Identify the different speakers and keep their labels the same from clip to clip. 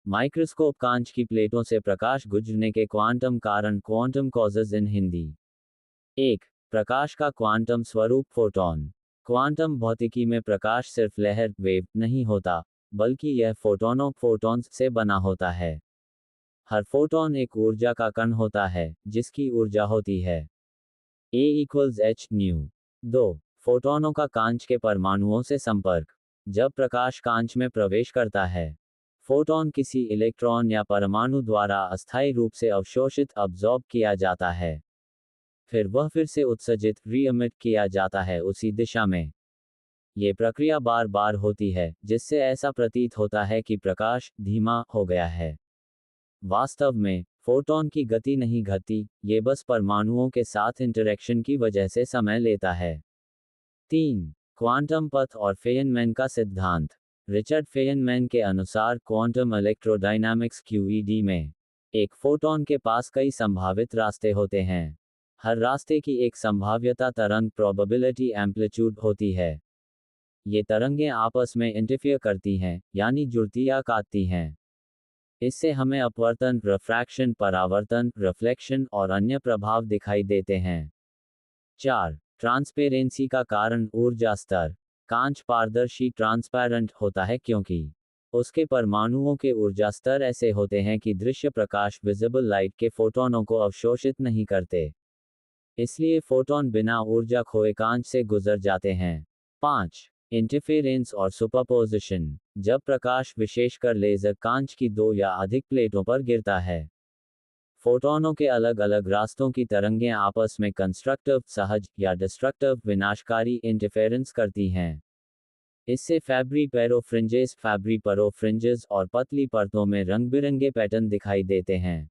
Speaker 1: Microscope कांच की प्लेटों से प्रकाश गुजरने के क्वांटम कारण क्वांटम कॉजेज इन हिंदी। 1. प्रकाश का क्वांटम स्वरूप फोटॉन। क्वांटम भौतिकी में प्रकाश सिर्फ लहर वेव नहीं होता, बल्कि यह फोटॉन्स से बना होता है। हर फोटॉन एक ऊर्जा का कण होता है, जिसकी ऊर्जा होती है E = h न्यू। 2. फोटॉनों का कांच के परमाणुओं से संपर्क। जब प्रकाश कांच में प्रवेश करता है, फोटॉन किसी इलेक्ट्रॉन या परमाणु द्वारा अस्थायी रूप से अवशोषित अब्जॉर्ब किया जाता है। फिर वह फिर से उत्सर्जित री-एमिट किया जाता है उसी दिशा में। ये प्रक्रिया बार बार होती है, जिससे ऐसा प्रतीत होता है कि प्रकाश धीमा हो गया है। वास्तव में फोटॉन की गति नहीं घटती, ये बस परमाणुओं के साथ इंटरेक्शन की वजह से समय लेता है। 3. क्वांटम पथ और फेयनमैन का सिद्धांत। रिचर्ड फेयनमैन के अनुसार क्वांटम इलेक्ट्रोडायनामिक्स QED में एक फोटॉन के पास कई संभावित रास्ते होते हैं। हर रास्ते की एक संभाव्यता तरंग प्रोबेबिलिटी एम्पलीट्यूड होती है। ये तरंगें आपस में इंटरफियर करती हैं, यानी जुड़ती या काटती हैं। इससे हमें अपवर्तन, रिफ्रैक्शन, परावर्तन, रिफ्लेक्शन और अन्य प्रभाव दिखाई देते हैं। 4. ट्रांसपेरेंसी का कारण ऊर्जा स्तर। कांच पारदर्शी ट्रांसपेरेंट होता है क्योंकि उसके परमाणुओं के ऊर्जा स्तर ऐसे होते हैं कि दृश्य प्रकाश विजिबल लाइट के फोटॉनों को अवशोषित नहीं करते। इसलिए फोटॉन बिना ऊर्जा खोए कांच से गुजर जाते हैं। 5. इंटरफेरेंस और सुपरपोजिशन। जब प्रकाश विशेषकर लेजर कांच की दो या अधिक प्लेटों पर गिरता है, फोटॉनों के अलग अलग रास्तों की तरंगें आपस में कंस्ट्रक्टिव सहज या डिस्ट्रक्टिव विनाशकारी इंटरफेरेंस करती हैं। इससे फैब्री परोफ्रिंजेस और पतली परतों में रंग बिरंगे पैटर्न दिखाई देते हैं।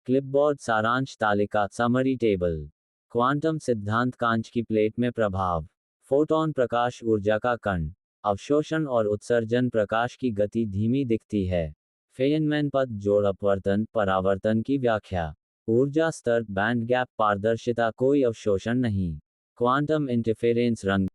Speaker 1: क्लिपबोर्ड सारांश तालिका समरी टेबल। क्वांटम सिद्धांत कांच की प्लेट में प्रभाव। फोटॉन प्रकाश ऊर्जा का कण। अवशोषण और उत्सर्जन प्रकाश की गति धीमी दिखती है। फेयनमैन पथ जोड़ अपवर्तन परावर्तन की व्याख्या। ऊर्जा स्तर बैंड गैप पारदर्शिता कोई अवशोषण नहीं। क्वांटम इंटरफेरेंस रंग